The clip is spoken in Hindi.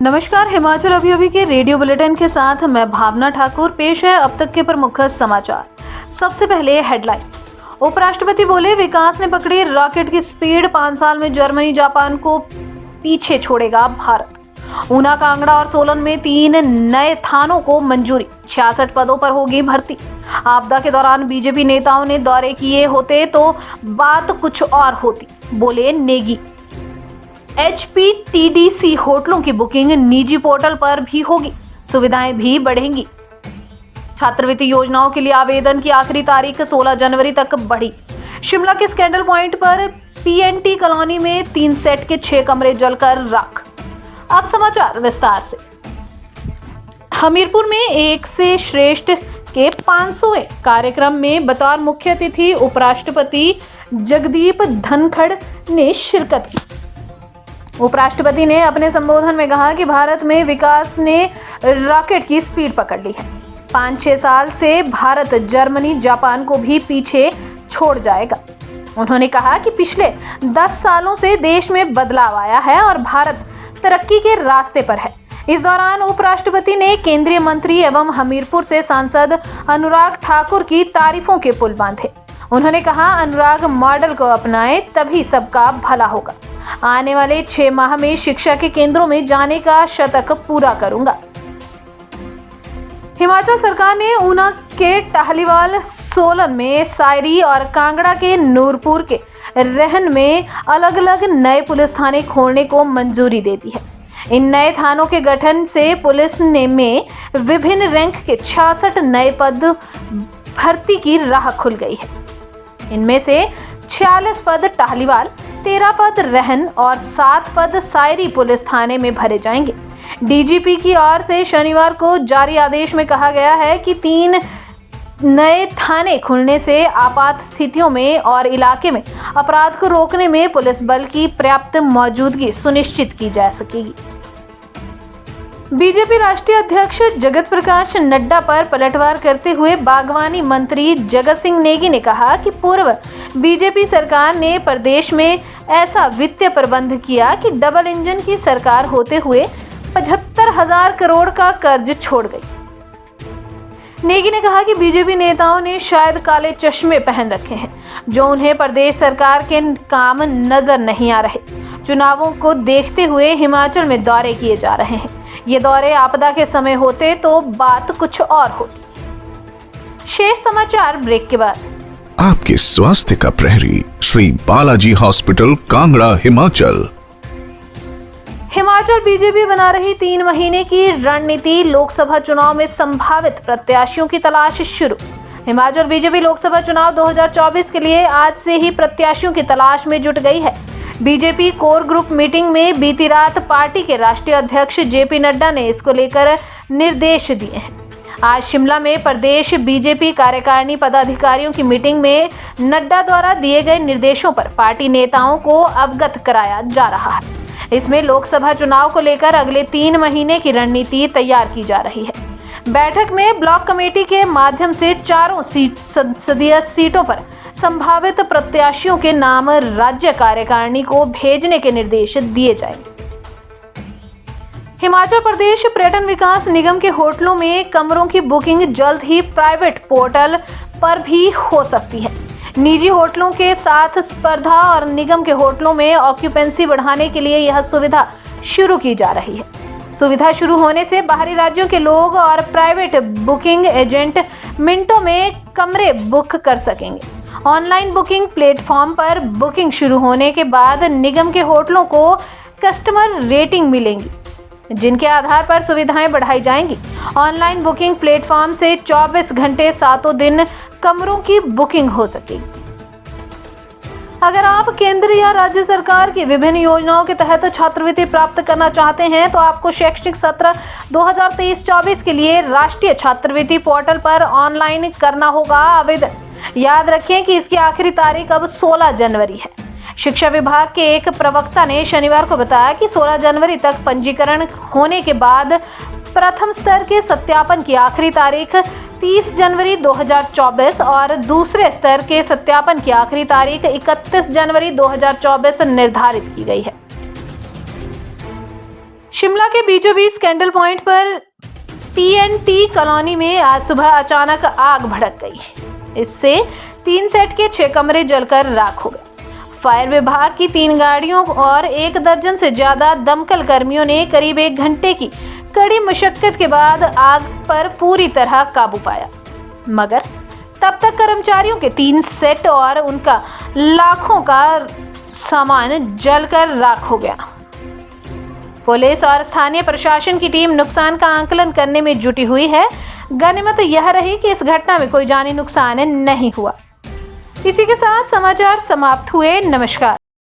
नमस्कार। हिमाचल अभी अभी के रेडियो बुलेटिन के साथ मैं भावना ठाकुर। पेश है अब तक के प्रमुख समाचार। सबसे पहले हेडलाइंस। उपराष्ट्रपति बोले, विकास ने पकड़ी रॉकेट की स्पीड, 5 साल में जर्मनी जापान को पीछे छोड़ेगा भारत। ऊना, कांगड़ा और सोलन में 3 नए थानों को मंजूरी, 66 पदों पर होगी भर्ती। आपदा के दौरान बीजेपी नेताओं ने दौरे किए होते तो बात कुछ और होती, बोले नेगी। HPTDC होटलों की बुकिंग निजी पोर्टल पर भी होगी, सुविधाएं भी बढ़ेंगी। छात्रवृत्ति योजनाओं के लिए आवेदन की आखिरी तारीख 16 जनवरी तक बढ़ी। शिमला के स्कैंडल पॉइंट पर PNT कॉलोनी में 3 सेट के 6 कमरे जलकर राख। अब समाचार विस्तार से। हमीरपुर में एक से श्रेष्ठ के 500वें कार्यक्रम में बतौर मुख्य अतिथि उपराष्ट्रपति जगदीप धनखड़ ने शिरकत की। उपराष्ट्रपति ने अपने संबोधन में कहा कि भारत में विकास ने रॉकेट की स्पीड पकड़ ली है। 5-6 साल से भारत जर्मनी जापान को भी पीछे छोड़ जाएगा। उन्होंने कहा कि पिछले 10 सालों से देश में बदलाव आया है और भारत तरक्की के रास्ते पर है। इस दौरान उपराष्ट्रपति ने केंद्रीय मंत्री एवं हमीरपुर से सांसद अनुराग ठाकुर की तारीफों के पुल बांधे। उन्होंने कहा, अनुराग मॉडल को अपनाएं तभी सबका भला होगा। आने वाले 6 माह में शिक्षा के केंद्रों में जाने का शतक पूरा करूंगा। हिमाचल सरकार ने ऊना के टाहलीवाल, सोलन में सायरी और कांगड़ा के नूरपुर के रहन में अलग अलग नए पुलिस थाने खोलने को मंजूरी दे दी है। इन नए थानों के गठन से पुलिस में विभिन्न रैंक के 66 नए पद भर्ती की राह खुल गई है। इनमें से 46 पद टाहलीवाल, 13 पद रहन और 7 पद सायरी पुलिस थाने में भरे जाएंगे। DGP की ओर से शनिवार को जारी आदेश में कहा गया है कि 3 नए थाने खुलने से आपात स्थितियों में और इलाके में अपराध को रोकने में पुलिस बल की पर्याप्त मौजूदगी सुनिश्चित की जा सकेगी। बीजेपी राष्ट्रीय अध्यक्ष जगत प्रकाश नड्डा पर पलटवार करते हुए बागवानी मंत्री जगत सिंह नेगी ने कहा कि पूर्व बीजेपी सरकार ने प्रदेश में ऐसा वित्तीय प्रबंध किया कि डबल इंजन की सरकार होते हुए 75,000 करोड़ का कर्ज छोड़ गई। नेगी ने कहा कि बीजेपी नेताओं ने शायद काले चश्मे पहन रखे हैं, जो उन्हें प्रदेश सरकार के काम नजर नहीं आ रहे। चुनावों को देखते हुए हिमाचल में दौरे किए जा रहे हैं। ये दौरे आपदा के समय होते तो बात कुछ और होती। शेष समाचार ब्रेक के बाद। आपके स्वास्थ्य का प्रहरी, श्री बालाजी हॉस्पिटल, कांगड़ा, हिमाचल। हिमाचल बीजेपी बना रही 3 महीने की रणनीति, लोकसभा चुनाव में संभावित प्रत्याशियों की तलाश शुरू। हिमाचल बीजेपी लोकसभा चुनाव 2024 के लिए आज से ही प्रत्याशियों की तलाश में जुट गई है। बीजेपी कोर ग्रुप मीटिंग में बीती रात पार्टी के राष्ट्रीय अध्यक्ष JP नड्डा ने इसको लेकर निर्देश दिए हैं। आज शिमला में प्रदेश बीजेपी कार्यकारिणी पदाधिकारियों की मीटिंग में नड्डा द्वारा दिए गए निर्देशों पर पार्टी नेताओं को अवगत कराया जा रहा है। इसमें लोकसभा चुनाव को लेकर अगले 3 महीने की रणनीति तैयार की जा रही है। बैठक में ब्लॉक कमेटी के माध्यम से 4 संसदीय सीटों पर संभावित प्रत्याशियों के नाम राज्य कार्यकारिणी को भेजने के निर्देश दिए जाएंगे। हिमाचल प्रदेश पर्यटन विकास निगम के होटलों में कमरों की बुकिंग जल्द ही प्राइवेट पोर्टल पर भी हो सकती है। निजी होटलों के साथ स्पर्धा और निगम के होटलों में ऑक्यूपेंसी बढ़ाने के लिए यह सुविधा शुरू की जा रही है। सुविधा शुरू होने से बाहरी राज्यों के लोग और प्राइवेट बुकिंग एजेंट मिनटों में कमरे बुक कर सकेंगे। ऑनलाइन बुकिंग प्लेटफॉर्म पर बुकिंग शुरू होने के बाद निगम के होटलों को कस्टमर रेटिंग मिलेंगी, जिनके आधार पर सुविधाएं बढ़ाई जाएंगी। ऑनलाइन बुकिंग प्लेटफॉर्म से 24 घंटे 7 दिन कमरों की बुकिंग हो सकेगी। अगर आप केंद्र या राज्य सरकार की विभिन्न योजनाओं के तहत छात्रवृत्ति प्राप्त करना चाहते हैं तो आपको शैक्षणिक सत्र 2023-24 के लिए राष्ट्रीय छात्रवृत्ति पोर्टल पर ऑनलाइन करना होगा आवेदन। याद रखें कि इसकी आखिरी तारीख अब 16 जनवरी है। शिक्षा विभाग के एक प्रवक्ता ने शनिवार को बताया कि 16 जनवरी तक पंजीकरण होने के बाद प्रथम स्तर के सत्यापन की आखिरी तारीख 30 जनवरी 2024 और दूसरे स्तर के सत्यापन की आखिरी तारीख 31 जनवरी 2024 निर्धारित की गई है। शिमला के बीचों बीच कैंडल पॉइंट पर पीएनटी कॉलोनी में आज सुबह अचानक आग भड़क गई। इससे 3 सेट के 6 कमरे जलकर राख हो गए। फायर विभाग की 3 गाड़ियों और 1 दर्जन से ज्यादा दमकल कर्मियों ने करीब 1 घंटे की कड़ी मशक्कत के बाद आग पर पूरी तरह काबू पाया, मगर तब तक कर्मचारियों के 3 सेट और उनका लाखों का सामान जलकर राख हो गया। पुलिस और स्थानीय प्रशासन की टीम नुकसान का आकलन करने में जुटी हुई है। गनीमत यह रही कि इस घटना में कोई जानी नुकसान नहीं हुआ। इसी के साथ समाचार समाप्त हुए। नमस्कार।